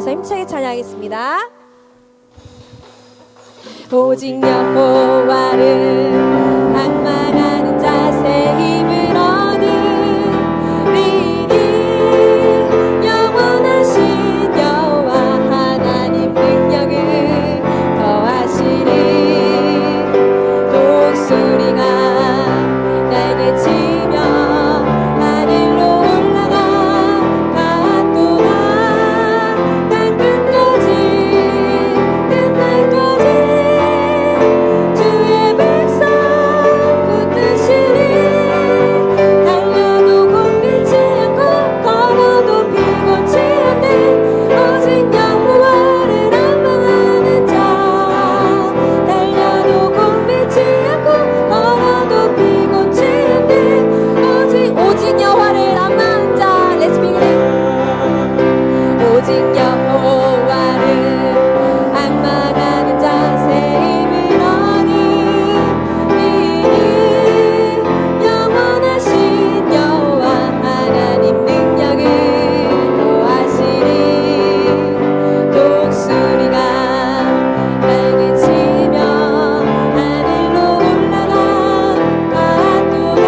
올려서 힘차게 찬양하겠습니다. 오직 여호와를 악망하는 자세 힘을 얻으리니 영원하신 여호와 하나님 능력을 더하시리. 독수리가 날개 치며 하늘로 올라가 갔도다. 땅 끝까지 끝날까지 주의 백성 붙드시니 달려도 곤비지 않고 걸어도 피곤치 않네. 오직 여호와를 악망하는 자 달려도 곤비지 않고 걸어도 피곤치 않네. 오직 여호와를 악망하는 자 Let's begin. 오직 여호와를 악망하는 자세 힘을 얻으리니 영원하신 여호와 하나님 능력을 더하시리. 독수리가 날개 치며 하늘로 올라가 갔도다.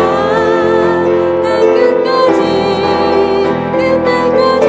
땅 끝까지 끝날까지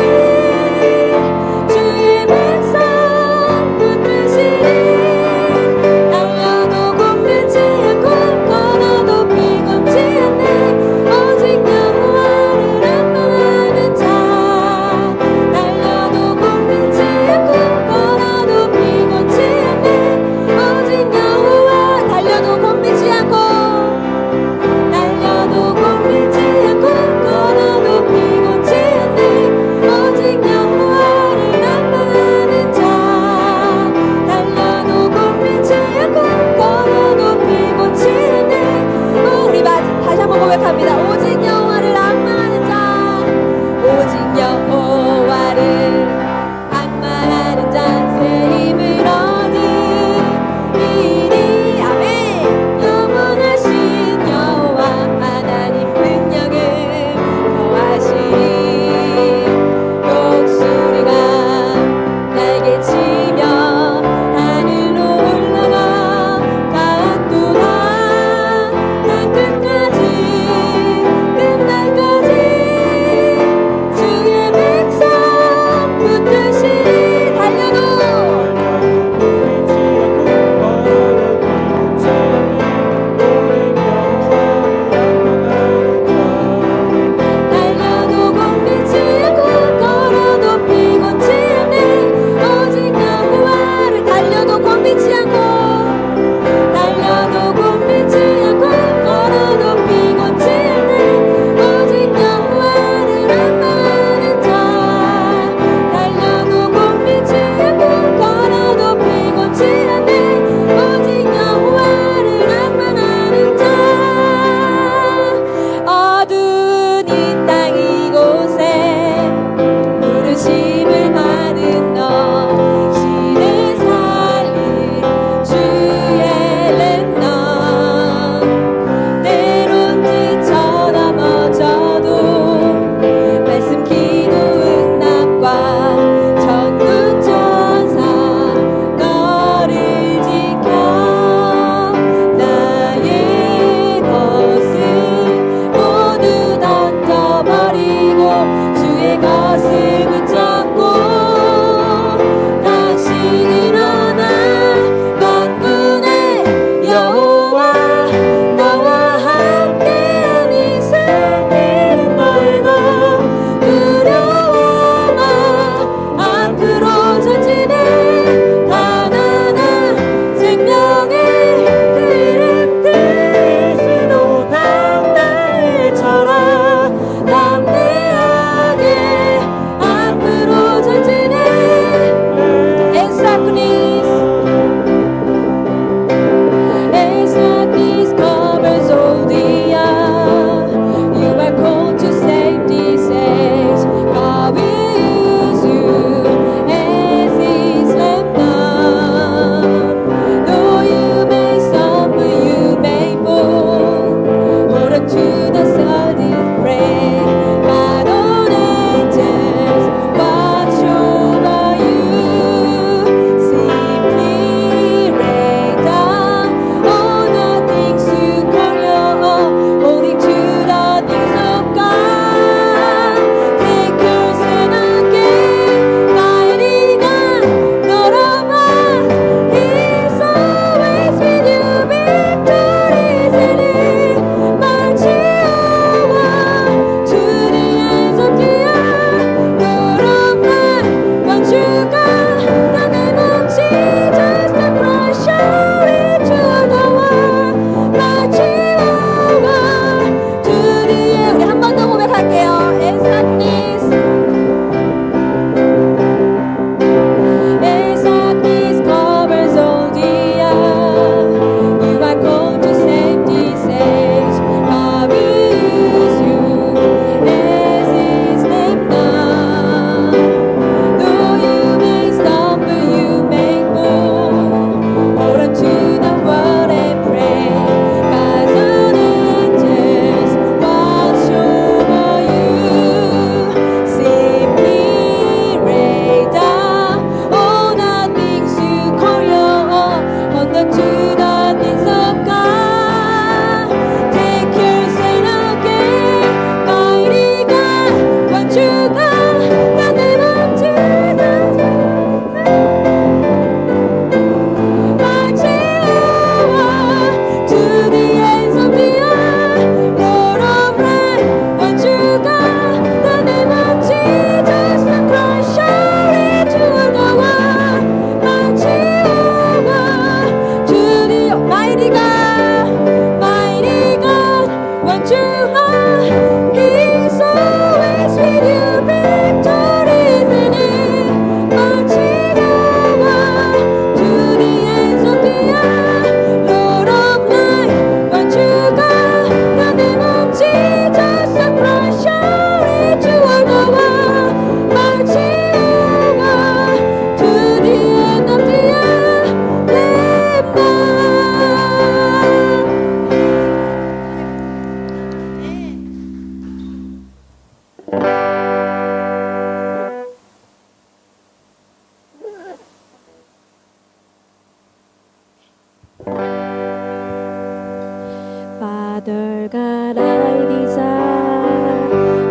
Father God, I desire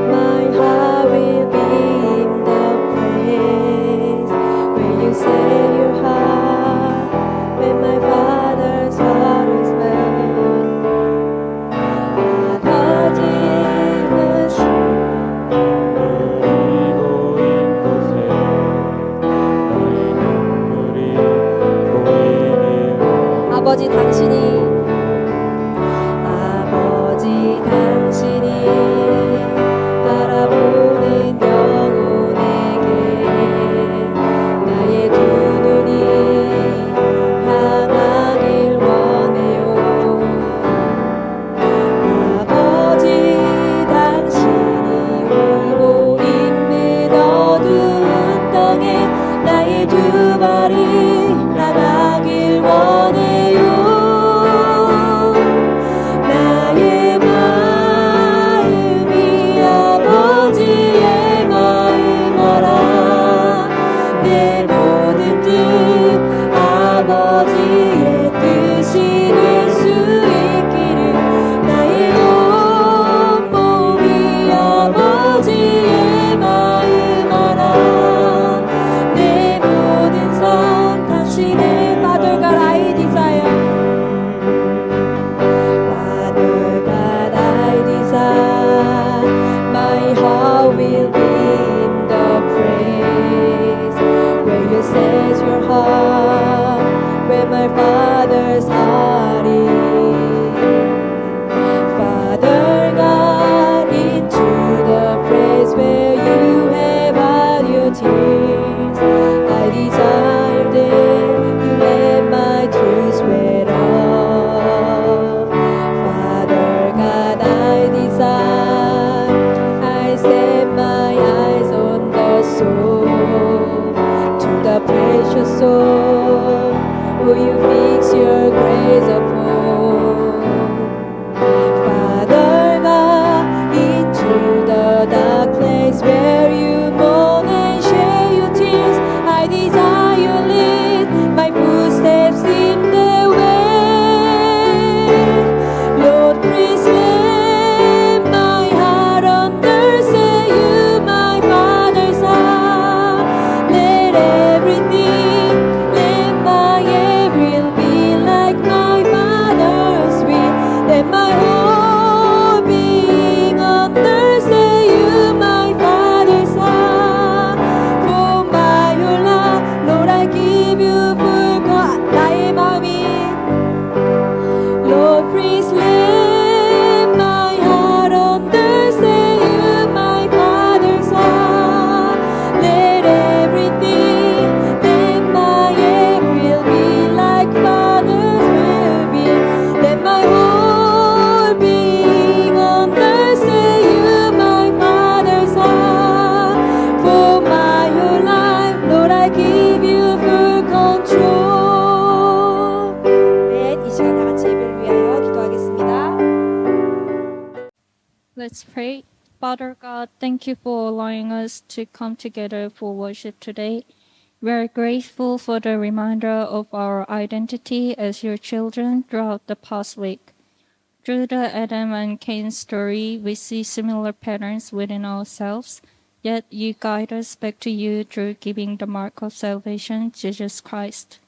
my heart will be in the place where you set your heart, when my Father's heart is well. 아버지는 이고 이곳에 나의 눈물이 보이리라. 아버지 당신이 바라보는 영혼에게 나의 두 눈이 향하길 원해요. 아버지 당신이 울고 있는 어두운 땅에 나의 두 발이 나가길 원해요. 나의 마음이 아버지의 마음이라 내 모든 뜻 아버지의 뜻이 될 수 있기를 나의 온몸이 아버지의 마음이라 내 모든 삶 당신의 Father God I desire Father God I desire my heart will be in the place where you set your heart, where my Father's heart is. Father God, into the place where you have all your tears. I desire that you let my tears wet off. Father God, I desire, I set my eyes on the soul, to the precious soul, will you fix your grace upon? Father God, into the dark place where you mourn and share your tears, I desire you lead my footsteps in the way. Lord, please let my heart understand you, my Father's heart. Let everything, let my every be like my Father's will. Let my whole being understand you, my Father's heart. For my whole life, Lord, I give you full God, 나의 마음이 Lord, please let my heart understand you, my Father's heart. Let everything, let my every be like Father's will be. Let my whole being understand you, my Father's heart. For my whole life, Lord, I give you full control. 네, 이 시간 다 같이 예배를 위하여 기도하겠습니다. Let's pray. Father God, thank you for allowing us to come together for worship today. We are grateful for the reminder of our identity as your children throughout the past week. Through the Adam and Cain story, we see similar patterns within ourselves, yet you guide us back to you through giving the mark of salvation, Jesus Christ.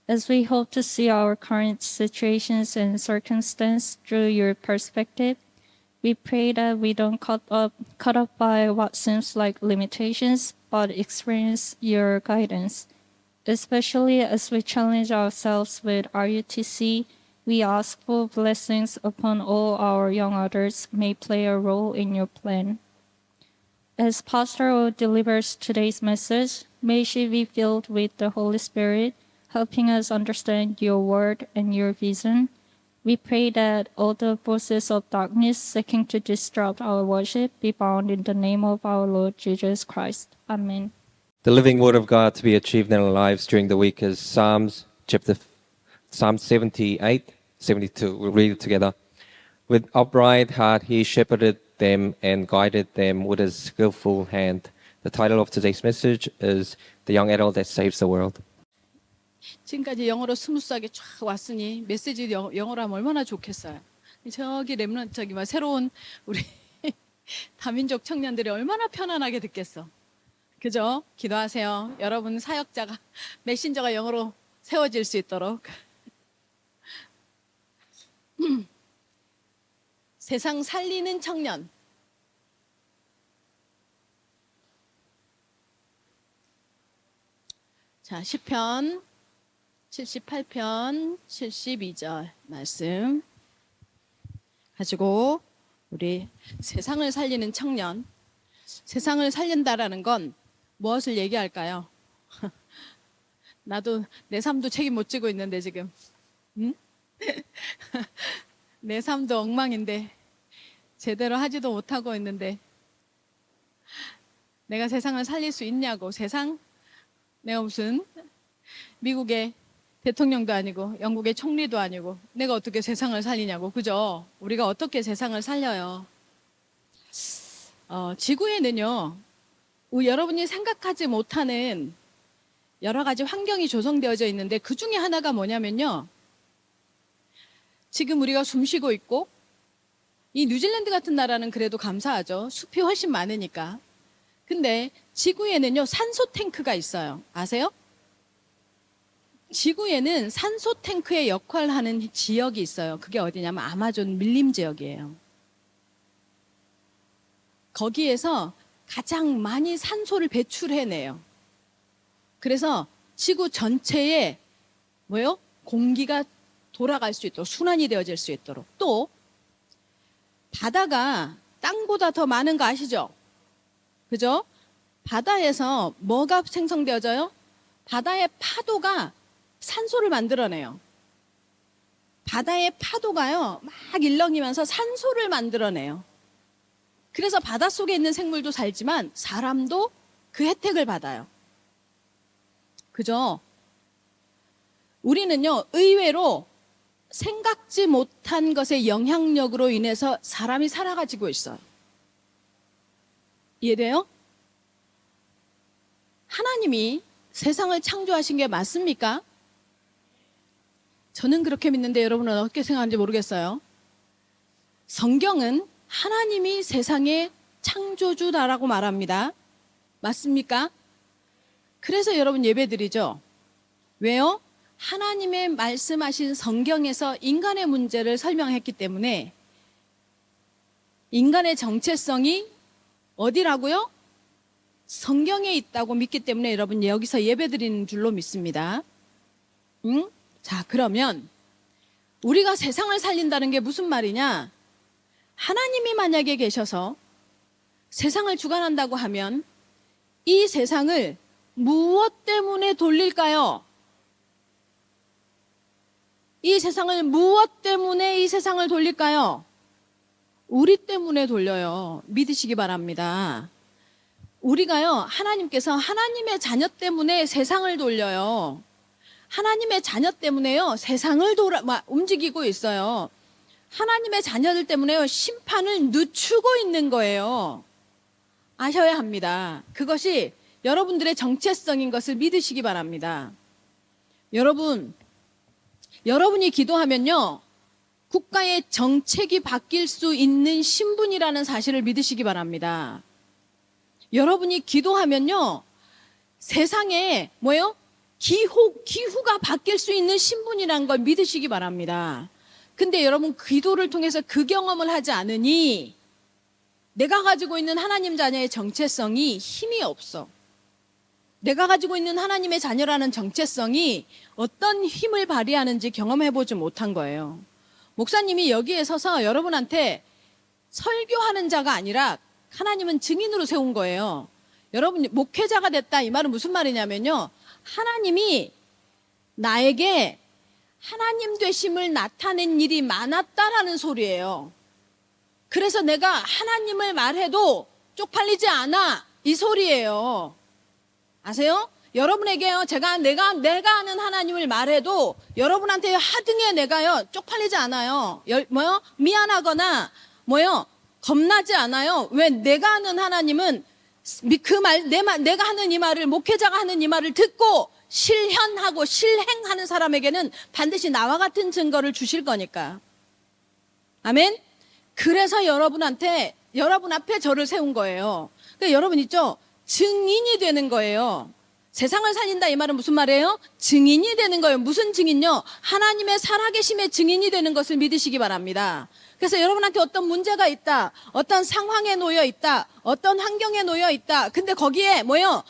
As we hope to see our current situations and circumstances through your perspective, we pray that we don't caught up by what seems like limitations, but experience your guidance. Especially as we challenge ourselves with RUTC, we ask for blessings upon all our young adults may play a role in your plan. As Pastor O delivers today's message, may she be filled with the Holy Spirit, helping us understand your word and your vision. We pray that all the forces of darkness seeking to disrupt our worship be bound in the name of our Lord Jesus Christ. Amen. The living word of God to be achieved in our lives during the week is Psalm 78, 72. We'll read it together. With upright heart he shepherded them and guided them with his skillful hand. The title of today's message is The Young Adult That Saves the World. 지금까지 영어로 스무스하게 쫙 왔으니 메시지 영어로 하면 얼마나 좋겠어요. 저기 랩런 저기 막 새로운 우리 다민족 청년들이 얼마나 편안하게 듣겠어. 그죠? 기도하세요. 여러분 사역자가 메신저가 영어로 세워질 수 있도록. 세상 살리는 청년. 자, 시편 78편 72절 말씀 가지고 우리 세상을 살리는 청년, 세상을 살린다라는 건 무엇을 얘기할까요? 나도 내 삶도 책임 못 지고 있는데 지금 응? 내 삶도 엉망인데 제대로 하지도 못하고 있는데 내가 세상을 살릴 수 있냐고. 세상? 내가 무슨 미국의 대통령도 아니고 영국의 총리도 아니고 내가 어떻게 세상을 살리냐고. 그죠? 우리가 어떻게 세상을 살려요? 지구에는요, 여러분이 생각하지 못하는 여러 가지 환경이 조성되어져 있는데 그 중에 하나가 뭐냐면요, 지금 우리가 숨 쉬고 있고, 이 뉴질랜드 같은 나라는 그래도 감사하죠. 숲이 훨씬 많으니까. 근데 지구에는요, 산소 탱크가 있어요. 아세요? 지구에는 산소 탱크의 역할을 하는 지역이 있어요. 그게 어디냐면 아마존 밀림 지역이에요. 거기에서 가장 많이 산소를 배출해내요. 그래서 지구 전체에 뭐요? 공기가 돌아갈 수 있도록, 순환이 되어질 수 있도록. 또 바다가 땅보다 더 많은 거 아시죠? 그죠? 바다에서 뭐가 생성되어져요? 바다의 파도가 산소를 만들어내요. 바다의 파도가요, 막 일렁이면서 산소를 만들어내요. 그래서 바닷속에 있는 생물도 살지만 사람도 그 혜택을 받아요. 그죠? 우리는요, 의외로 생각지 못한 것의 영향력으로 인해서 사람이 살아가지고 있어요. 이해돼요? 하나님이 세상을 창조하신 게 맞습니까? 저는 그렇게 믿는데 여러분은 어떻게 생각하는지 모르겠어요. 성경은 하나님이 세상의 창조주다라고 말합니다. 맞습니까? 그래서 여러분 예배드리죠. 왜요? 하나님의 말씀하신 성경에서 인간의 문제를 설명했기 때문에 인간의 정체성이 어디라고요? 성경에 있다고 믿기 때문에 여러분 여기서 예배드리는 줄로 믿습니다. 응? 자, 그러면 우리가 세상을 살린다는 게 무슨 말이냐? 하나님이 만약에 계셔서 세상을 주관한다고 하면 이 세상을 무엇 때문에 돌릴까요? 이 세상을 무엇 때문에 이 세상을 돌릴까요? 우리 때문에 돌려요. 믿으시기 바랍니다. 우리가요, 하나님께서 하나님의 자녀 때문에 세상을 돌려요. 하나님의 자녀 때문에요, 세상을 움직이고 있어요. 하나님의 자녀들 때문에요, 심판을 늦추고 있는 거예요. 아셔야 합니다. 그것이 여러분들의 정체성인 것을 믿으시기 바랍니다. 여러분이 기도하면요, 국가의 정책이 바뀔 수 있는 신분이라는 사실을 믿으시기 바랍니다. 여러분이 기도하면요, 세상에 뭐요? 기후가 바뀔 수 있는 신분이라는 걸 믿으시기 바랍니다. 근데 여러분 기도를 통해서 그 경험을 하지 않으니 내가 가지고 있는 하나님 자녀의 정체성이 힘이 없어. 내가 가지고 있는 하나님의 자녀라는 정체성이 어떤 힘을 발휘하는지 경험해보지 못한 거예요. 목사님이 여기에 서서 여러분한테 설교하는 자가 아니라 하나님은 증인으로 세운 거예요. 여러분 목회자가 됐다, 이 말은 무슨 말이냐면요, 하나님이 나에게 하나님 되심을 나타낸 일이 많았다라는 소리예요. 그래서 내가 하나님을 말해도 쪽팔리지 않아, 이 소리예요. 아세요? 여러분에게요, 내가 아는 하나님을 말해도 여러분한테 하등에 내가요 쪽팔리지 않아요. 미안하거나 겁나지 않아요. 왜? 내가 아는 하나님은 내가 하는 이 말을, 목회자가 하는 이 말을 듣고 실현하고 실행하는 사람에게는 반드시 나와 같은 증거를 주실 거니까. 아멘? 그래서 여러분 앞에 저를 세운 거예요. 그러니까 여러분 있죠? 증인이 되는 거예요. 세상을 살린다 이 말은 무슨 말이에요? 증인이 되는 거예요. 무슨 증인요? 하나님의 살아계심의 증인이 되는 것을 믿으시기 바랍니다. 그래서 여러분한테 어떤 문제가 있다, 어떤 상황에 놓여 있다, 어떤 환경에 놓여 있다. 근데 거기에 뭐예요?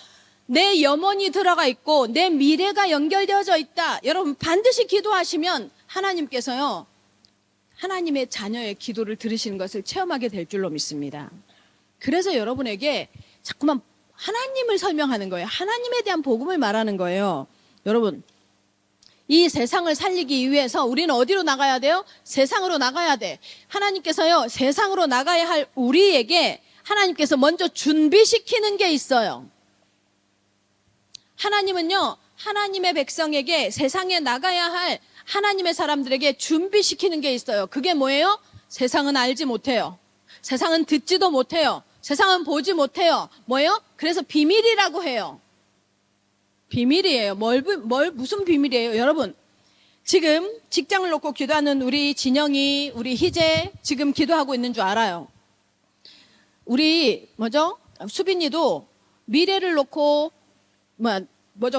내 염원이 들어가 있고 내 미래가 연결되어져 있다. 여러분 반드시 기도하시면 하나님께서요, 하나님의 자녀의 기도를 들으시는 것을 체험하게 될 줄로 믿습니다. 그래서 여러분에게 자꾸만 하나님을 설명하는 거예요. 하나님에 대한 복음을 말하는 거예요. 여러분, 이 세상을 살리기 위해서 우리는 어디로 나가야 돼요? 세상으로 나가야 돼. 하나님께서요, 세상으로 나가야 할 우리에게 하나님께서 먼저 준비시키는 게 있어요. 하나님은요, 하나님의 백성에게 세상에 나가야 할 하나님의 사람들에게 준비시키는 게 있어요. 그게 뭐예요? 세상은 알지 못해요. 세상은 듣지도 못해요. 세상은 보지 못해요. 뭐예요? 그래서 비밀이라고 해요. 비밀이에요. 무슨 비밀이에요? 여러분, 지금 직장을 놓고 기도하는 우리 진영이, 우리 희재 지금 기도하고 있는 줄 알아요. 우리 수빈이도 미래를 놓고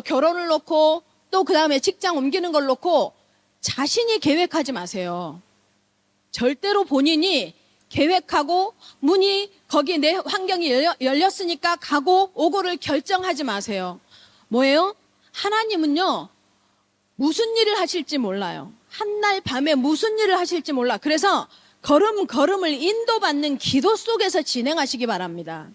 결혼을 놓고 또 그 다음에 직장 옮기는 걸 놓고 자신이 계획하지 마세요. 절대로 본인이 계획하고 문이 거기 내 환경이 열렸으니까 가고 오고를 결정하지 마세요. 뭐예요? 하나님은요, 무슨 일을 하실지 몰라요. 한날 밤에 무슨 일을 하실지 몰라. 그래서 걸음을 인도받는 기도 속에서 진행하시기 바랍니다.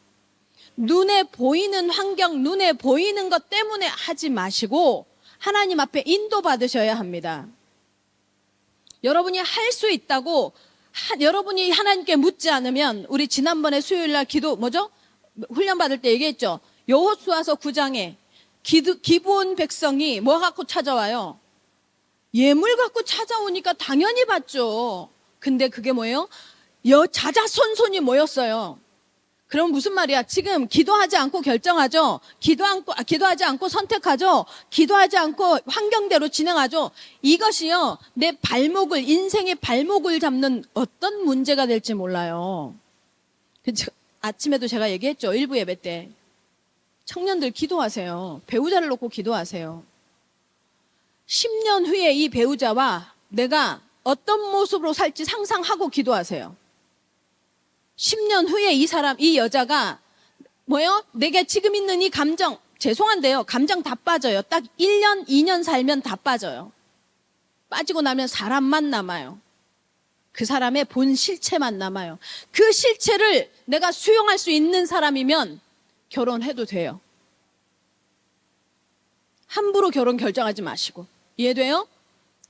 눈에 보이는 환경, 눈에 보이는 것 때문에 하지 마시고 하나님 앞에 인도받으셔야 합니다. 여러분이 할 수 있다고 여러분이 하나님께 묻지 않으면, 우리 지난번에 수요일날 훈련 받을 때 얘기했죠. 여호수아서 9장에 기브온 백성이 뭐 갖고 찾아와요? 예물 갖고 찾아오니까 당연히 받죠. 근데 그게 뭐예요? 자자손손이 모였어요. 그럼 무슨 말이야? 지금 기도하지 않고 결정하죠. 기도하지 않고 선택하죠. 기도하지 않고 환경대로 진행하죠. 이것이요, 내 인생의 발목을 잡는 어떤 문제가 될지 몰라요. 아침에도 제가 얘기했죠. 일부 예배 때. 청년들 기도하세요. 배우자를 놓고 기도하세요. 10년 후에 이 배우자와 내가 어떤 모습으로 살지 상상하고 기도하세요. 10년 후에 이 여자가 내게 지금 있는 이 감정, 죄송한데요, 감정 다 빠져요. 딱 1년, 2년 살면 다 빠져요. 빠지고 나면 사람만 남아요. 그 사람의 본 실체만 남아요. 그 실체를 내가 수용할 수 있는 사람이면 결혼해도 돼요. 함부로 결혼 결정하지 마시고. 이해돼요?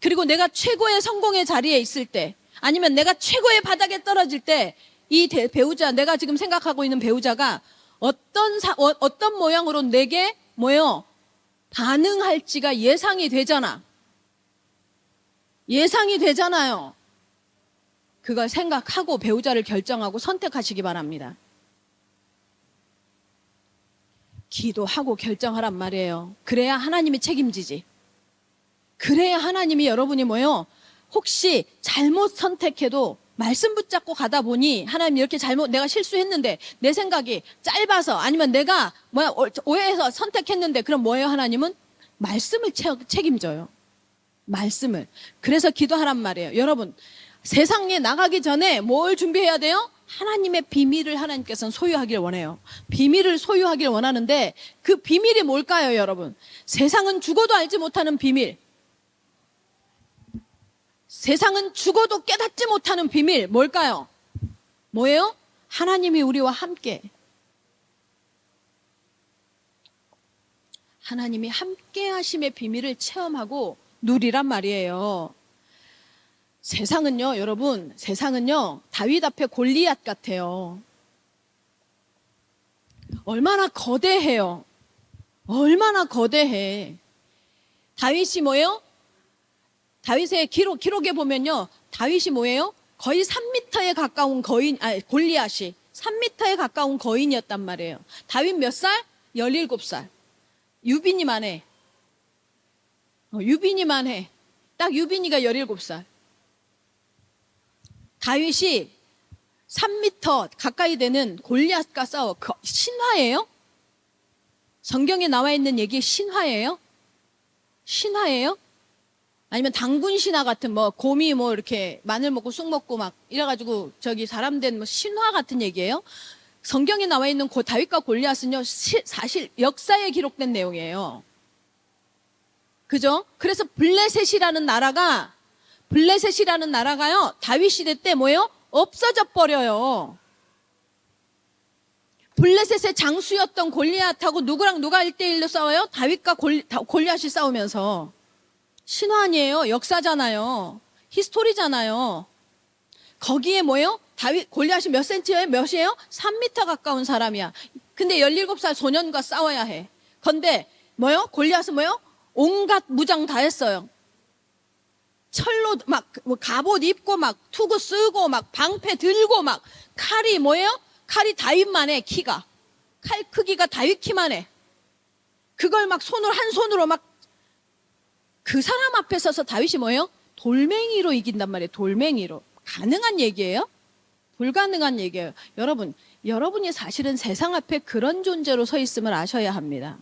그리고 내가 최고의 성공의 자리에 있을 때, 아니면 내가 최고의 바닥에 떨어질 때, 이 배우자, 내가 지금 생각하고 있는 배우자가 어떤 모양으로 내게 반응할지가 예상이 되잖아. 예상이 되잖아요. 그걸 생각하고 배우자를 결정하고 선택하시기 바랍니다. 기도하고 결정하란 말이에요. 그래야 하나님이 책임지지. 그래야 하나님이 여러분이 혹시 잘못 선택해도 말씀 붙잡고 가다 보니 하나님 이렇게 내가 실수했는데 내 생각이 짧아서, 아니면 내가 오해해서 선택했는데, 그럼 뭐예요? 하나님은 말씀을 책임져요. 말씀을. 그래서 기도하란 말이에요. 여러분, 세상에 나가기 전에 뭘 준비해야 돼요? 하나님의 비밀을 하나님께서는 소유하길 원해요. 비밀을 소유하길 원하는데 그 비밀이 뭘까요, 여러분? 세상은 죽어도 알지 못하는 비밀. 세상은 죽어도 깨닫지 못하는 비밀, 뭘까요? 뭐예요? 하나님이 우리와 함께. 하나님이 함께 하심의 비밀을 체험하고 누리란 말이에요. 세상은요, 여러분, 다윗 앞에 골리앗 같아요. 얼마나 거대해요. 얼마나 거대해. 다윗이 다윗의 기록에 보면요, 다윗이 거의 3m에 가까운 골리앗이 3m에 가까운 거인이었단 말이에요. 다윗 몇 살? 17살. 유빈이만 해. 딱 유빈이가 17살. 다윗이 3m 가까이 되는 골리앗과 싸워. 신화예요? 성경에 나와 있는 얘기 신화예요? 신화예요? 아니면 당군 신화 같은 뭐 곰이 뭐 이렇게 마늘 먹고 쑥 먹고 막 이래가지고 저기 사람 된 뭐 신화 같은 얘기예요? 성경에 나와 있는 다윗과 골리앗은요 사실 역사에 기록된 내용이에요. 그죠? 그래서 블레셋이라는 나라가요 다윗 시대 때 뭐예요? 없어져 버려요. 블레셋의 장수였던 골리앗하고 누구랑 누가 1대1로 싸워요? 다윗과 골리앗이 싸우면서. 신화 아니에요. 역사잖아요. 히스토리잖아요. 거기에 뭐예요? 골리앗이 몇 센치예요? 몇이에요? 3m 가까운 사람이야. 근데 17살 소년과 싸워야 해. 근데 뭐예요? 골리앗은 뭐예요? 온갖 무장 다 했어요. 철로 막 갑옷 입고 막 투구 쓰고 막 방패 들고 막 칼이 뭐예요? 칼이 다윗만 해. 키가. 칼 크기가 다윗 키만 해. 그걸 막 한 손으로 막 그 사람 앞에 서서 다윗이 뭐예요? 돌멩이로 이긴단 말이에요. 돌멩이로. 가능한 얘기예요? 불가능한 얘기예요. 여러분이 사실은 세상 앞에 그런 존재로 서 있음을 아셔야 합니다.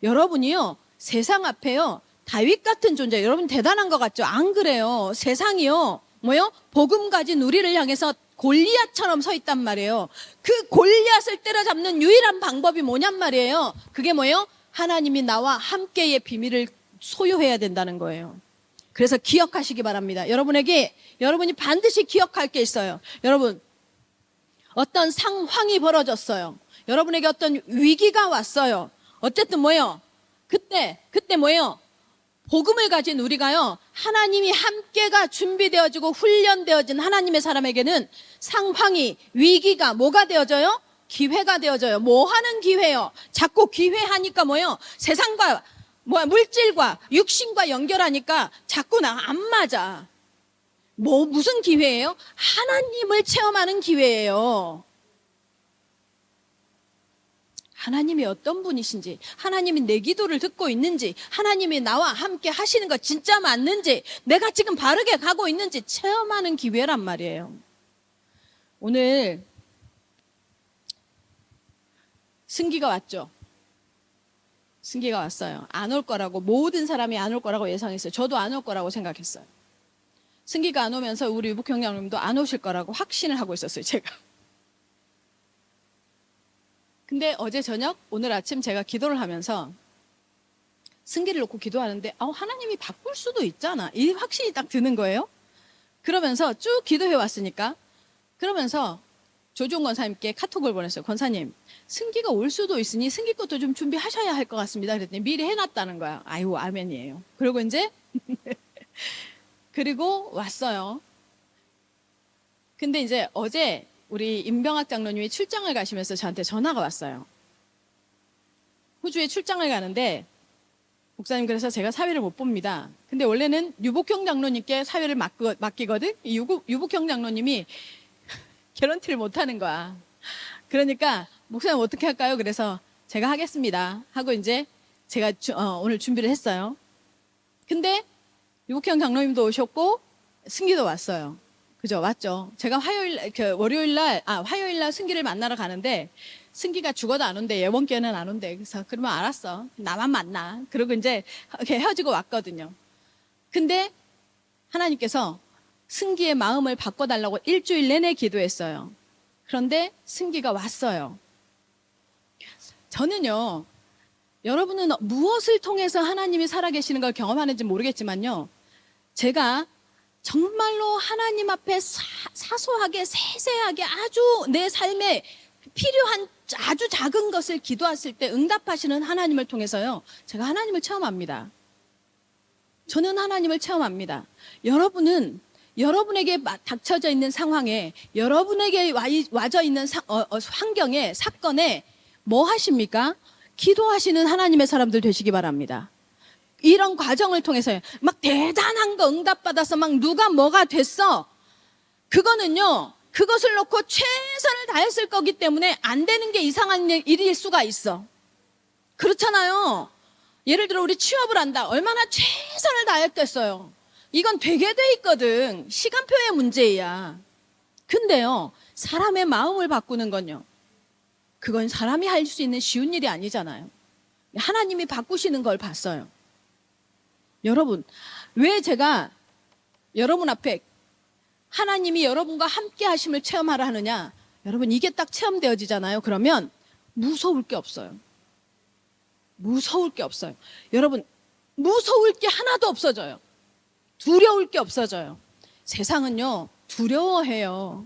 여러분이요, 세상 앞에요, 다윗 같은 존재, 여러분 대단한 것 같죠? 안 그래요. 세상이요, 뭐요? 복음 가진 우리를 향해서 골리앗처럼 서 있단 말이에요. 그 골리앗을 때려잡는 유일한 방법이 뭐냔 말이에요. 그게 뭐예요? 하나님이 나와 함께의 비밀을 소유해야 된다는 거예요. 그래서 기억하시기 바랍니다. 여러분이 반드시 기억할 게 있어요. 여러분, 어떤 상황이 벌어졌어요. 여러분에게 어떤 위기가 왔어요. 어쨌든 뭐예요? 그때 뭐예요? 복음을 가진 우리가요, 하나님이 함께가 준비되어지고 훈련되어진 하나님의 사람에게는 상황이, 위기가 뭐가 되어져요? 기회가 되어져요. 뭐 하는 기회요? 자꾸 기회하니까 뭐예요? 세상과 물질과 육신과 연결하니까 자꾸 안 맞아. 무슨 기회예요? 하나님을 체험하는 기회예요. 하나님이 어떤 분이신지, 하나님이 내 기도를 듣고 있는지, 하나님이 나와 함께 하시는 거 진짜 맞는지, 내가 지금 바르게 가고 있는지 체험하는 기회란 말이에요. 오늘 승기가 왔죠. 승기가 왔어요. 안 올 거라고, 모든 사람이 안 올 거라고 예상했어요. 저도 안 올 거라고 생각했어요. 승기가 안 오면서 우리 유복형님도 안 오실 거라고 확신을 하고 있었어요, 제가. 근데 어제 저녁, 오늘 아침 제가 기도를 하면서 승기를 놓고 기도하는데 하나님이 바꿀 수도 있잖아. 이 확신이 딱 드는 거예요. 그러면서 쭉 기도해 왔으니까, 그러면서 조종 권사님께 카톡을 보냈어요. 권사님, 승기가 올 수도 있으니 승기 것도 좀 준비하셔야 할 것 같습니다. 그랬더니 미리 해놨다는 거야. 아이고, 아멘이에요. 그리고 이제 그리고 왔어요. 근데 이제 어제 우리 임병학 장로님이 출장을 가시면서 저한테 전화가 왔어요. 호주에 출장을 가는데, 목사님, 그래서 제가 사회를 못 봅니다. 근데 원래는 유복형 장로님께 사회를 맡기거든? 유복형 장로님이 개런티를 못 하는 거야. 그러니까, 목사님 어떻게 할까요? 그래서 제가 하겠습니다. 하고 이제 제가 오늘 준비를 했어요. 근데 유복형 장로님도 오셨고, 승기도 왔어요. 그죠? 왔죠. 제가 화요일 날 승기를 만나러 가는데, 승기가 죽어도 안 온대. 예원께는 안 온대. 그래서 그러면 알았어. 나만 만나. 그러고 이제 헤어지고 왔거든요. 근데 하나님께서 승기의 마음을 바꿔달라고 일주일 내내 기도했어요. 그런데 승기가 왔어요. 저는요, 여러분은 무엇을 통해서 하나님이 살아계시는 걸 경험하는지 모르겠지만요, 제가 정말로 하나님 앞에 사소하게, 세세하게 아주 내 삶에 필요한 아주 작은 것을 기도했을 때 응답하시는 하나님을 통해서요, 제가 하나님을 체험합니다. 저는 하나님을 체험합니다. 여러분은 여러분에게 닥쳐져 있는 상황에, 여러분에게 와져 있는 환경에, 사건에 뭐 하십니까? 기도하시는 하나님의 사람들 되시기 바랍니다. 이런 과정을 통해서요, 막 대단한 거 응답받아서 막 누가 뭐가 됐어, 그거는요, 그것을 놓고 최선을 다했을 거기 때문에 안 되는 게 이상한 일일 수가 있어. 그렇잖아요. 예를 들어 우리 취업을 한다. 얼마나 최선을 다했겠어요. 이건 되게 돼 있거든. 시간표의 문제야. 근데요, 사람의 마음을 바꾸는 건요, 그건 사람이 할 수 있는 쉬운 일이 아니잖아요. 하나님이 바꾸시는 걸 봤어요. 여러분, 왜 제가 여러분 앞에 하나님이 여러분과 함께 하심을 체험하라 하느냐? 여러분, 이게 딱 체험되어지잖아요. 그러면 무서울 게 없어요. 무서울 게 없어요. 여러분, 무서울 게 하나도 없어져요. 두려울 게 없어져요. 세상은요, 두려워해요.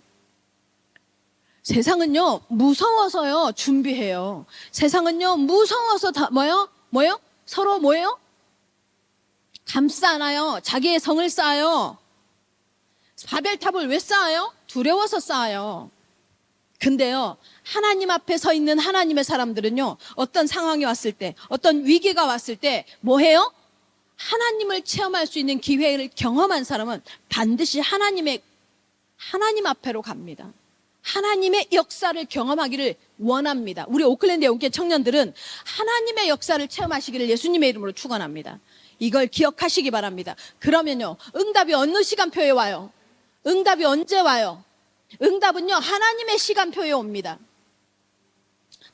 세상은요, 무서워서요, 준비해요. 세상은요, 무서워서 뭐요? 서로 뭐예요? 감싸나요? 자기의 성을 쌓아요. 바벨탑을 왜 쌓아요? 두려워서 쌓아요. 근데요, 하나님 앞에 서 있는 하나님의 사람들은요, 어떤 상황이 왔을 때, 어떤 위기가 왔을 때, 뭐 해요? 하나님을 체험할 수 있는 기회를 경험한 사람은 반드시 하나님 앞에로 갑니다. 하나님의 역사를 경험하기를 원합니다. 우리 오클랜드 영계 청년들은 하나님의 역사를 체험하시기를 예수님의 이름으로 축원합니다. 이걸 기억하시기 바랍니다. 그러면요, 응답이 어느 시간표에 와요? 응답이 언제 와요? 응답은요, 하나님의 시간표에 옵니다.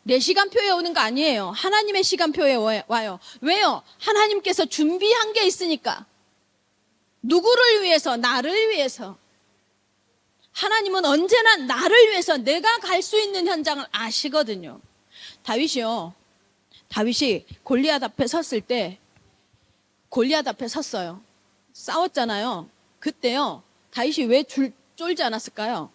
내 시간표에 오는 거 아니에요. 하나님의 시간표에 와요. 왜요? 하나님께서 준비한 게 있으니까. 누구를 위해서? 나를 위해서. 하나님은 언제나 나를 위해서 내가 갈 수 있는 현장을 아시거든요. 다윗이 골리앗 앞에 섰을 때, 골리앗 앞에 섰어요. 싸웠잖아요. 그때요, 다윗이 왜 쫄지 않았을까요?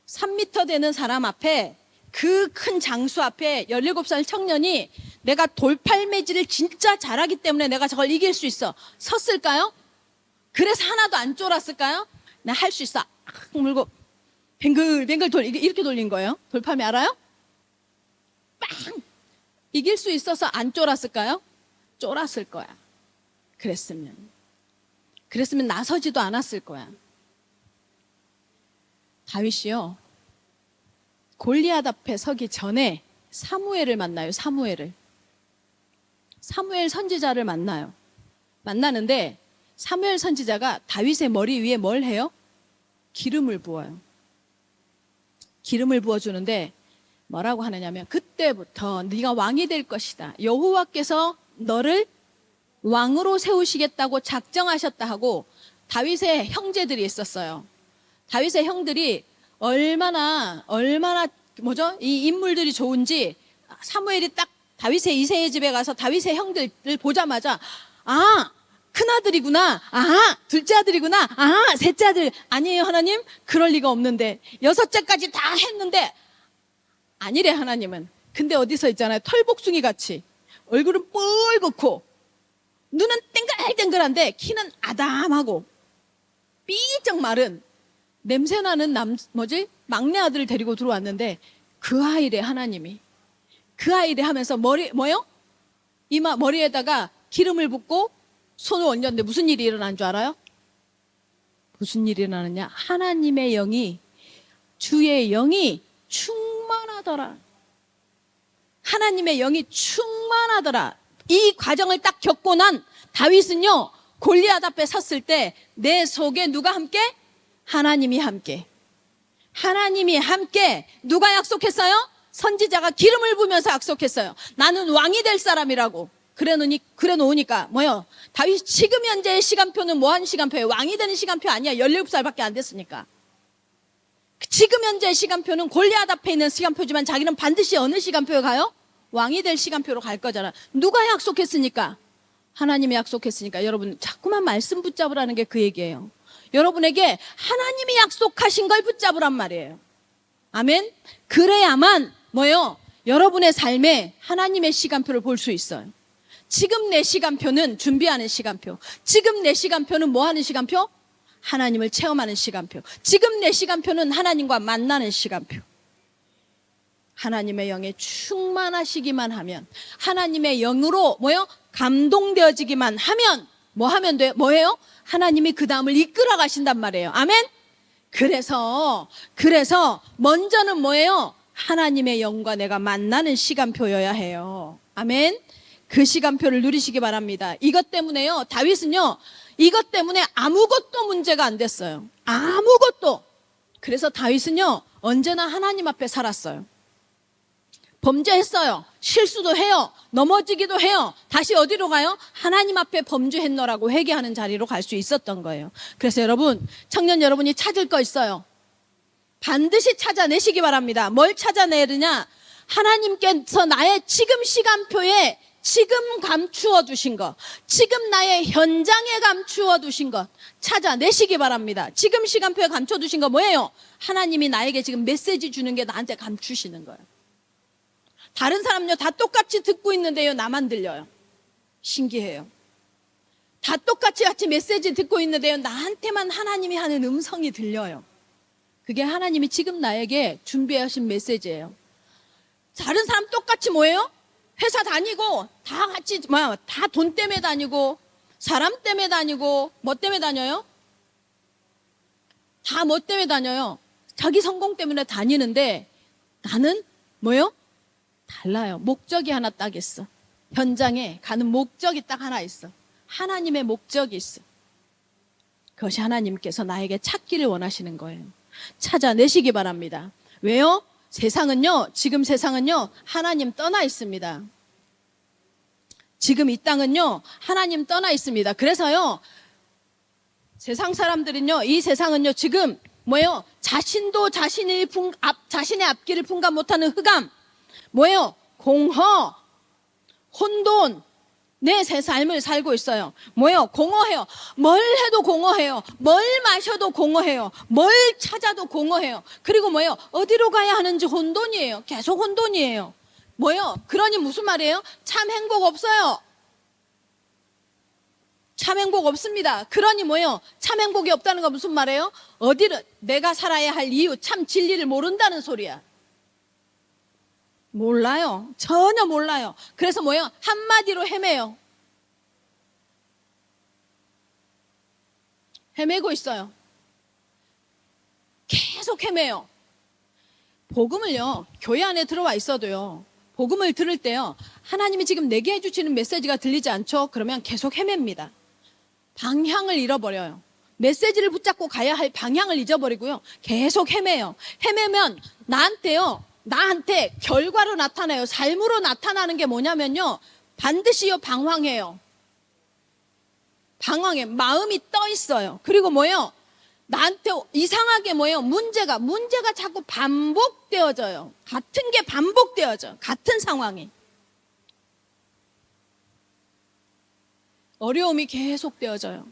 3m 되는 사람 앞에, 그 큰 장수 앞에 17살 청년이 내가 돌팔매질을 진짜 잘하기 때문에 내가 저걸 이길 수 있어. 섰을까요? 그래서 하나도 안 쫄았을까요? 나 할 수 있어. 물고 뱅글뱅글 이렇게 돌린 거예요. 돌팔매 알아요? 빵! 이길 수 있어서 안 쫄았을까요? 쫄았을 거야. 그랬으면 나서지도 않았을 거야. 다윗이요, 골리앗 앞에 서기 전에 사무엘을 만나요. 사무엘 선지자를 만나요. 만나는데 사무엘 선지자가 다윗의 머리 위에 뭘 해요? 기름을 부어요. 기름을 부어주는데 뭐라고 하느냐면, 그때부터 네가 왕이 될 것이다. 여호와께서 너를 왕으로 세우시겠다고 작정하셨다 하고, 다윗의 형제들이 있었어요. 다윗의 형들이 얼마나 이 인물들이 좋은지, 사무엘이 딱 다윗의 이새의 집에 가서 다윗의 형들을 보자마자, 큰아들이구나. 둘째 아들이구나. 셋째 아들. 아니에요, 하나님? 그럴 리가 없는데. 6째까지 다 했는데. 아니래, 하나님은. 근데 어디서 있잖아요. 털복숭이 같이. 얼굴은 뻘겋고, 눈은 땡글땡글한데, 키는 아담하고, 삐쩍 마른, 냄새나는 막내 아들을 데리고 들어왔는데, 그 아이래, 하나님이. 그 아이래 하면서 머리에다가 기름을 붓고, 손을 얹었는데 무슨 일이 일어난 줄 알아요? 무슨 일이 일어나느냐? 하나님의 영이, 주의 영이 충만하더라. 하나님의 영이 충만하더라. 이 과정을 딱 겪고 난 다윗은요, 골리앗 앞에 섰을 때 내 속에 누가 함께? 하나님이 함께. 하나님이 함께. 누가 약속했어요? 선지자가 기름을 부으면서 약속했어요. 나는 왕이 될 사람이라고. 그래 놓으니까 다윗 지금 현재의 시간표는 뭐한 시간표예요? 왕이 되는 시간표 아니야. 17살밖에 안 됐으니까. 지금 현재의 시간표는 골리앗 앞에 있는 시간표지만 자기는 반드시 어느 시간표에 가요? 왕이 될 시간표로 갈 거잖아. 누가 약속했으니까? 하나님이 약속했으니까. 여러분, 자꾸만 말씀 붙잡으라는 게 그 얘기예요. 여러분에게 하나님이 약속하신 걸 붙잡으란 말이에요. 아멘? 그래야만 여러분의 삶에 하나님의 시간표를 볼 수 있어요. 지금 내 시간표는 준비하는 시간표. 지금 내 시간표는 뭐 하는 시간표? 하나님을 체험하는 시간표. 지금 내 시간표는 하나님과 만나는 시간표. 하나님의 영에 충만하시기만 하면, 하나님의 영으로 감동되어지기만 하면 뭐 하면 돼요? 뭐예요? 하나님이 그 다음을 이끌어 가신단 말이에요. 아멘? 그래서 먼저는 뭐예요? 하나님의 영과 내가 만나는 시간표여야 해요. 아멘? 그 시간표를 누리시기 바랍니다. 이것 때문에요, 다윗은요, 이것 때문에 아무것도 문제가 안 됐어요. 아무것도. 그래서 다윗은요, 언제나 하나님 앞에 살았어요. 범죄했어요. 실수도 해요. 넘어지기도 해요. 다시 어디로 가요? 하나님 앞에 범죄했노라고 회개하는 자리로 갈 수 있었던 거예요. 그래서 여러분, 청년 여러분이 찾을 거 있어요. 반드시 찾아내시기 바랍니다. 뭘 찾아내느냐? 하나님께서 나의 지금 시간표에 지금 감추어 두신 것, 지금 나의 현장에 감추어 두신 것 찾아내시기 바랍니다. 지금 시간표에 감춰 두신 거 뭐예요? 하나님이 나에게 지금 메시지 주는 게 나한테 감추시는 거예요. 다른 사람요 다 똑같이 듣고 있는데요, 나만 들려요. 신기해요. 다 똑같이 메시지 듣고 있는데요, 나한테만 하나님이 하는 음성이 들려요. 그게 하나님이 지금 나에게 준비하신 메시지예요. 다른 사람 똑같이 뭐예요? 회사 다니고 다 같이 다 돈 때문에 다니고 사람 때문에 다니고 뭐 때문에 다녀요? 다 뭐 때문에 다녀요? 자기 성공 때문에 다니는데 나는 뭐예요? 달라요. 목적이 하나 딱 있어. 현장에 가는 목적이 딱 하나 있어. 하나님의 목적이 있어. 그것이 하나님께서 나에게 찾기를 원하시는 거예요. 찾아내시기 바랍니다. 왜요? 세상은요, 지금 세상은요, 하나님 떠나 있습니다. 지금 이 땅은요, 하나님 떠나 있습니다. 그래서요, 세상 사람들은요, 이 세상은요, 지금 뭐예요? 자신도 자신의 앞길을 분간 못하는 흑암, 뭐예요? 공허, 혼돈, 내 새 삶을 살고 있어요. 뭐예요? 공허해요. 뭘 해도 공허해요. 뭘 마셔도 공허해요. 뭘 찾아도 공허해요. 그리고 뭐예요? 어디로 가야 하는지 혼돈이에요. 계속 혼돈이에요. 뭐예요? 그러니 무슨 말이에요? 참 행복 없어요. 참 행복 없습니다. 그러니 뭐예요? 참 행복이 없다는 건 무슨 말이에요? 어디를 내가 살아야 할 이유, 참 진리를 모른다는 소리야. 몰라요. 전혀 몰라요. 그래서 뭐예요? 한마디로 헤매요. 헤매고 있어요. 계속 헤매요. 복음을요, 교회 안에 들어와 있어도요, 복음을 들을 때요, 하나님이 지금 내게 해주시는 메시지가 들리지 않죠? 그러면 계속 헤맵니다. 방향을 잃어버려요. 메시지를 붙잡고 가야 할 방향을 잊어버리고요, 계속 헤매요. 헤매면 나한테 결과로 나타나요. 삶으로 나타나는 게 뭐냐면요, 반드시요, 방황해요. 방황해. 마음이 떠 있어요. 그리고 뭐예요? 나한테 이상하게 뭐예요? 문제가 자꾸 반복되어져요. 같은 게 반복되어져요. 같은 상황이. 어려움이 계속되어져요.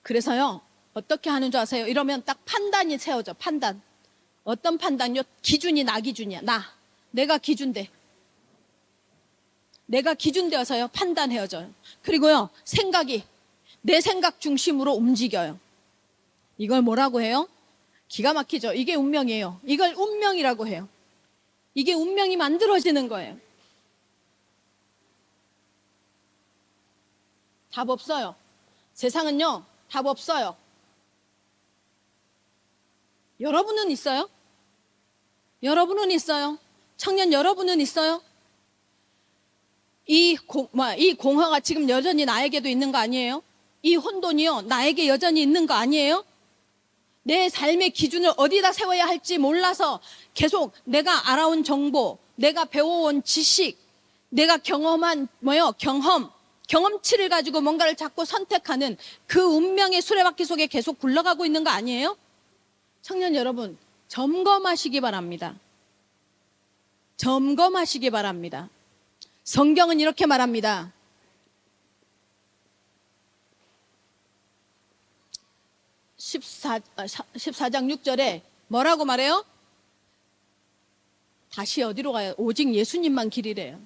그래서요, 어떻게 하는 줄 아세요? 이러면 딱 판단이 세워져. 판단. 어떤 판단이요? 기준이 나 기준이야. 내가 기준돼. 내가 기준되어서요, 판단해져요. 그리고요, 생각이 내 생각 중심으로 움직여요. 이걸 뭐라고 해요? 기가 막히죠? 이게 운명이에요. 이걸 운명이라고 해요. 이게 운명이 만들어지는 거예요. 답 없어요. 세상은요, 답 없어요. 여러분은 있어요? 여러분은 있어요? 청년 여러분은 있어요? 이 공허가 지금 여전히 나에게도 있는 거 아니에요? 이 혼돈이요, 나에게 여전히 있는 거 아니에요? 내 삶의 기준을 어디다 세워야 할지 몰라서 계속 내가 알아온 정보, 내가 배워온 지식, 내가 경험한 경험치를 가지고 뭔가를 자꾸 선택하는 그 운명의 수레바퀴 속에 계속 굴러가고 있는 거 아니에요? 청년 여러분, 점검하시기 바랍니다. 점검하시기 바랍니다. 성경은 이렇게 말합니다. 14장 6절에 뭐라고 말해요? 다시 어디로 가요? 오직 예수님만 길이래요.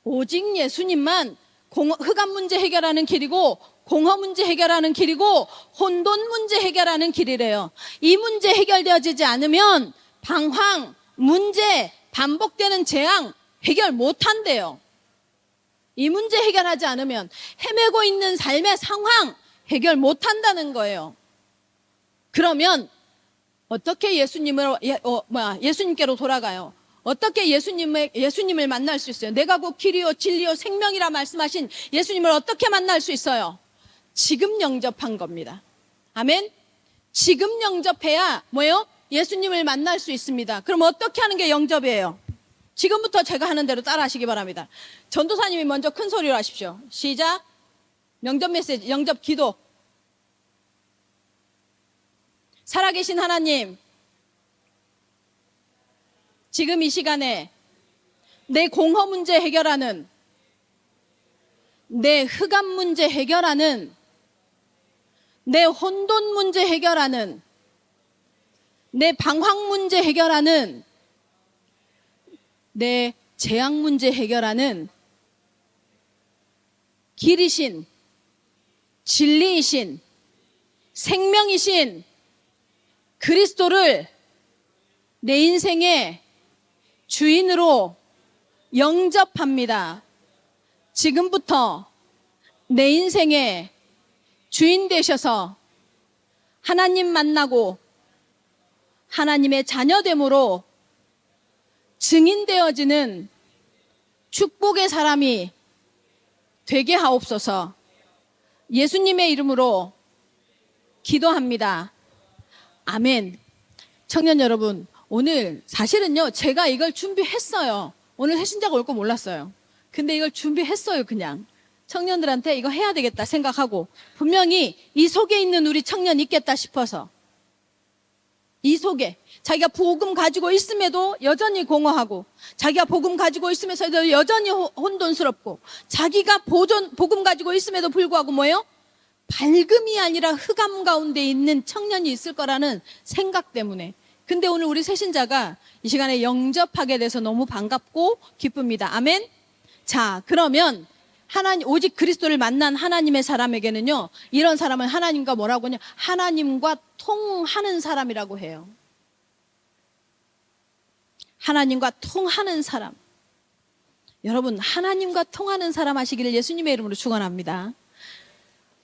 오직 예수님만 흑암 문제 해결하는 길이고, 공허 문제 해결하는 길이고, 혼돈 문제 해결하는 길이래요. 이 문제 해결되어지지 않으면 방황, 문제, 반복되는 재앙 해결 못한대요. 이 문제 해결하지 않으면 헤매고 있는 삶의 상황 해결 못한다는 거예요. 그러면 어떻게 예수님께로 돌아가요? 어떻게 예수님을 만날 수 있어요? 내가 곧 길이요 진리요 생명이라 말씀하신 예수님을 어떻게 만날 수 있어요? 지금 영접한 겁니다. 아멘. 지금 영접해야 뭐예요? 예수님을 만날 수 있습니다. 그럼 어떻게 하는 게 영접이에요? 지금부터 제가 하는 대로 따라 하시기 바랍니다. 전도사님이 먼저 큰 소리로 하십시오. 시작. 영접 메시지, 영접 기도. 살아계신 하나님, 지금 이 시간에 내 공허 문제 해결하는, 내 흑암 문제 해결하는, 내 혼돈 문제 해결하는, 내 방황 문제 해결하는, 내 재앙 문제 해결하는 길이신, 진리이신, 생명이신 그리스도를 내 인생의 주인으로 영접합니다. 지금부터 내 인생의 주인 되셔서 하나님 만나고 하나님의 자녀됨으로 증인되어지는 축복의 사람이 되게 하옵소서. 예수님의 이름으로 기도합니다. 아멘. 청년 여러분, 오늘 사실은요, 제가 이걸 준비했어요. 오늘 회신자가 올 거 몰랐어요. 근데 이걸 준비했어요, 그냥. 청년들한테 이거 해야 되겠다 생각하고, 분명히 이 속에 있는 우리 청년 있겠다 싶어서. 이 속에 자기가 복음 가지고 있음에도 여전히 공허하고, 자기가 복음 가지고 있으면서도 여전히 혼돈스럽고, 자기가 복음 가지고 있음에도 불구하고 뭐예요? 밝음이 아니라 흑암 가운데 있는 청년이 있을 거라는 생각 때문에. 근데 오늘 우리 새신자가 이 시간에 영접하게 돼서 너무 반갑고 기쁩니다. 아멘. 자, 그러면 오직 그리스도를 만난 하나님의 사람에게는요, 이런 사람은 하나님과 뭐라고 하냐? 하나님과 통하는 사람이라고 해요. 하나님과 통하는 사람. 여러분, 하나님과 통하는 사람 하시기를 예수님의 이름으로 축원합니다.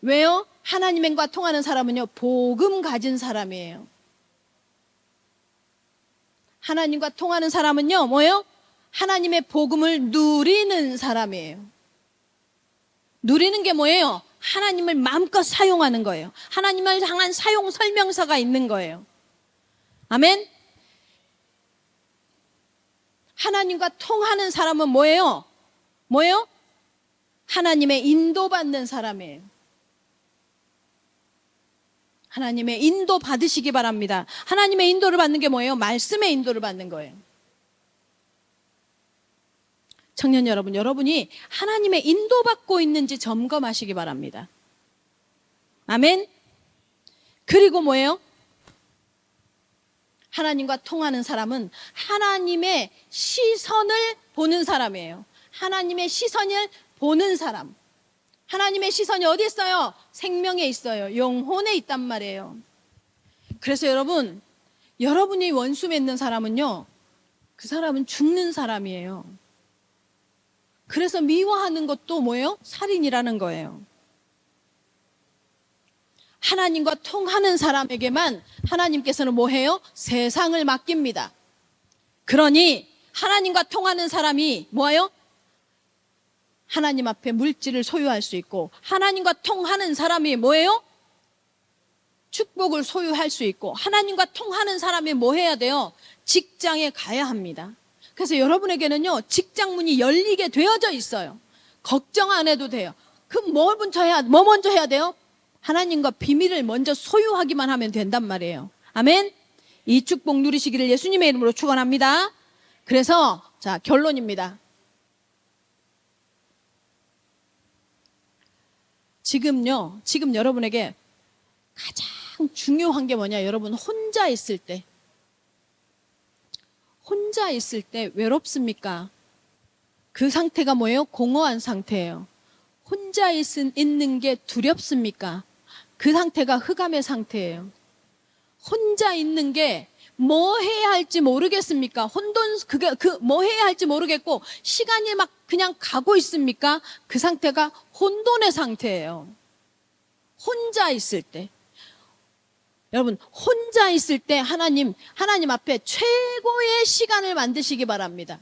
왜요? 하나님과 통하는 사람은요, 복음 가진 사람이에요. 하나님과 통하는 사람은요, 뭐예요? 하나님의 복음을 누리는 사람이에요. 누리는 게 뭐예요? 하나님을 마음껏 사용하는 거예요. 하나님을 향한 사용 설명서가 있는 거예요. 아멘. 하나님과 통하는 사람은 뭐예요? 뭐예요? 하나님의 인도받는 사람이에요. 하나님의 인도 받으시기 바랍니다. 하나님의 인도를 받는 게 뭐예요? 말씀의 인도를 받는 거예요. 청년 여러분, 여러분이 하나님의 인도받고 있는지 점검하시기 바랍니다. 아멘. 그리고 뭐예요? 하나님과 통하는 사람은 하나님의 시선을 보는 사람이에요. 하나님의 시선을 보는 사람. 하나님의 시선이 어디 있어요? 생명에 있어요. 영혼에 있단 말이에요. 그래서 여러분, 여러분이 원수 맺는 사람은요, 그 사람은 죽는 사람이에요. 그래서 미워하는 것도 뭐예요? 살인이라는 거예요. 하나님과 통하는 사람에게만 하나님께서는 뭐 해요? 세상을 맡깁니다. 그러니 하나님과 통하는 사람이 뭐예요? 하나님 앞에 물질을 소유할 수 있고, 하나님과 통하는 사람이 뭐예요? 축복을 소유할 수 있고, 하나님과 통하는 사람이 뭐 해야 돼요? 직장에 가야 합니다. 그래서 여러분에게는요, 직장 문이 열리게 되어져 있어요. 걱정 안 해도 돼요. 그럼 뭐 먼저 해야 돼요? 하나님과 비밀을 먼저 소유하기만 하면 된단 말이에요. 아멘. 이 축복 누리시기를 예수님의 이름으로 축원합니다. 그래서 자, 결론입니다. 지금 여러분에게 가장 중요한 게 뭐냐? 여러분 혼자 있을 때 외롭습니까? 그 상태가 뭐예요? 공허한 상태예요. 혼자 있는 게 두렵습니까? 그 상태가 흑암의 상태예요. 혼자 있는 게 뭐 해야 할지 모르겠습니까? 뭐 해야 할지 모르겠고 시간이 막 그냥 가고 있습니까? 그 상태가 혼돈의 상태예요. 혼자 있을 때. 여러분, 혼자 있을 때 하나님 앞에 최고의 시간을 만드시기 바랍니다.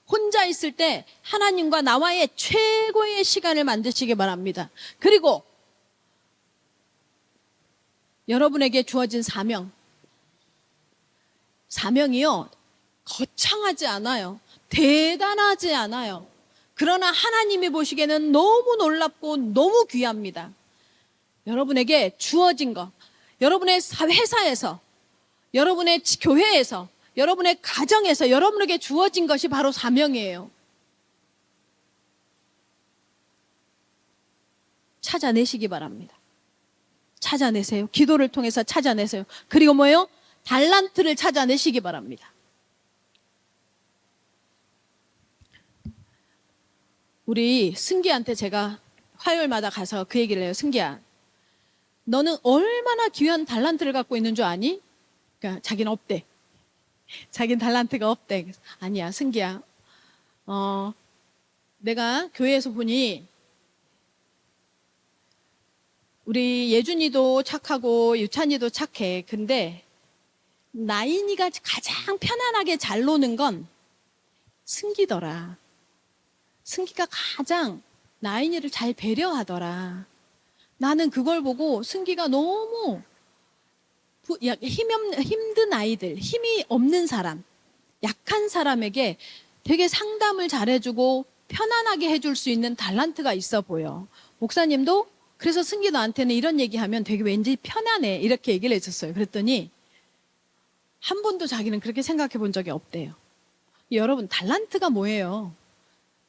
혼자 있을 때 하나님과 나와의 최고의 시간을 만드시기 바랍니다. 그리고 여러분에게 주어진 사명이요, 거창하지 않아요. 대단하지 않아요. 그러나 하나님이 보시기에는 너무 놀랍고 너무 귀합니다. 여러분에게 주어진 것, 여러분의 회사에서, 여러분의 교회에서, 여러분의 가정에서 여러분에게 주어진 것이 바로 사명이에요. 찾아내시기 바랍니다. 찾아내세요. 기도를 통해서 찾아내세요. 그리고 뭐예요? 달란트를 찾아내시기 바랍니다. 우리 승기한테 제가 화요일마다 가서 그 얘기를 해요. 승기야, 너는 얼마나 귀한 달란트를 갖고 있는 줄 아니? 그러니까 자기는 없대. 자기는 달란트가 없대. 그래서, 아니야, 승기야. 내가 교회에서 보니 우리 예준이도 착하고 유찬이도 착해. 근데 나인이가 가장 편안하게 잘 노는 건 승기더라. 승기가 가장 나인이를 잘 배려하더라. 나는 그걸 보고 승기가 너무 힘든 아이들, 힘이 없는 사람, 약한 사람에게 되게 상담을 잘해주고 편안하게 해줄 수 있는 달란트가 있어 보여. 목사님도 그래서 승기 너한테는 이런 얘기하면 되게 왠지 편안해, 이렇게 얘기를 해줬어요. 그랬더니 한 번도 자기는 그렇게 생각해 본 적이 없대요. 여러분, 달란트가 뭐예요?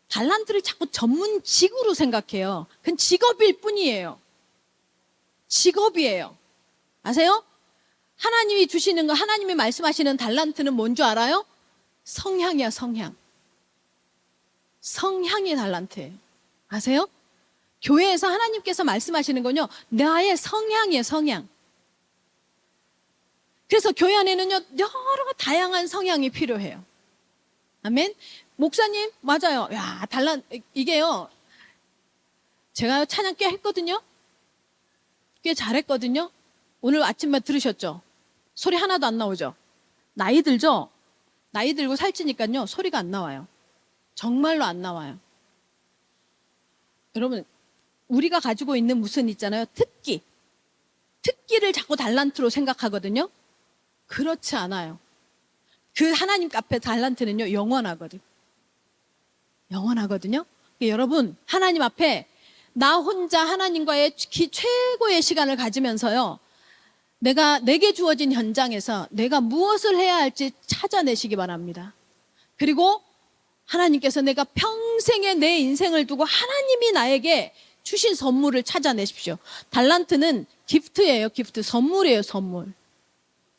달란트를 자꾸 전문직으로 생각해요. 그건 직업일 뿐이에요. 직업이에요. 아세요? 하나님이 주시는 거, 하나님이 말씀하시는 달란트는 뭔 줄 알아요? 성향이야, 성향. 성향이 달란트예요. 아세요? 교회에서 하나님께서 말씀하시는 건요, 나의 성향이에요, 성향. 그래서 교회 안에는요, 여러 다양한 성향이 필요해요. 아멘? 목사님, 맞아요. 야, 이게요, 제가 찬양 꽤 했거든요? 꽤 잘했거든요? 오늘 아침만 들으셨죠? 소리 하나도 안 나오죠? 나이 들죠? 나이 들고 살찌니까요, 소리가 안 나와요. 정말로 안 나와요. 여러분, 우리가 가지고 있는 무슨 있잖아요, 특기를 자꾸 달란트로 생각하거든요. 그렇지 않아요. 그 하나님 앞에 달란트는요, 영원하거든요. 여러분, 하나님 앞에 나 혼자 하나님과의 최고의 시간을 가지면서요, 내게 주어진 현장에서 내가 무엇을 해야 할지 찾아내시기 바랍니다. 그리고 하나님께서 내가 평생에 내 인생을 두고 하나님이 나에게 주신 선물을 찾아내십시오. 달란트는 기프트예요, 기프트. 선물이에요, 선물.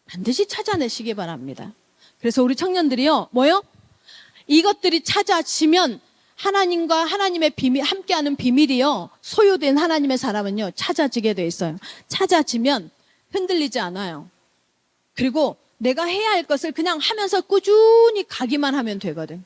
반드시 찾아내시기 바랍니다. 그래서 우리 청년들이요, 뭐요? 이것들이 찾아지면 하나님과 하나님의 비밀, 함께하는 비밀이요, 소유된 하나님의 사람은요, 찾아지게 돼 있어요. 찾아지면 흔들리지 않아요. 그리고 내가 해야 할 것을 그냥 하면서 꾸준히 가기만 하면 되거든.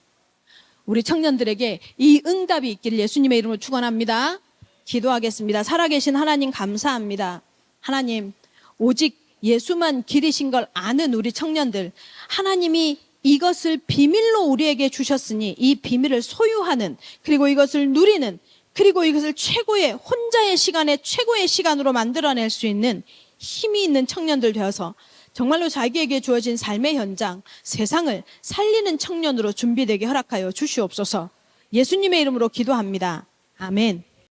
우리 청년들에게 이 응답이 있기를 예수님의 이름으로 축원합니다. 기도하겠습니다. 살아계신 하나님, 감사합니다. 하나님, 오직 예수만 길이신 걸 아는 우리 청년들, 하나님이 이것을 비밀로 우리에게 주셨으니 이 비밀을 소유하는, 그리고 이것을 누리는, 그리고 이것을 최고의, 혼자의 시간에 최고의 시간으로 만들어낼 수 있는 힘이 있는 청년들 되어서 정말로 자기에게 주어진 삶의 현장, 세상을 살리는 청년으로 준비되게 허락하여 주시옵소서. 예수님의 이름으로 기도합니다. 아멘.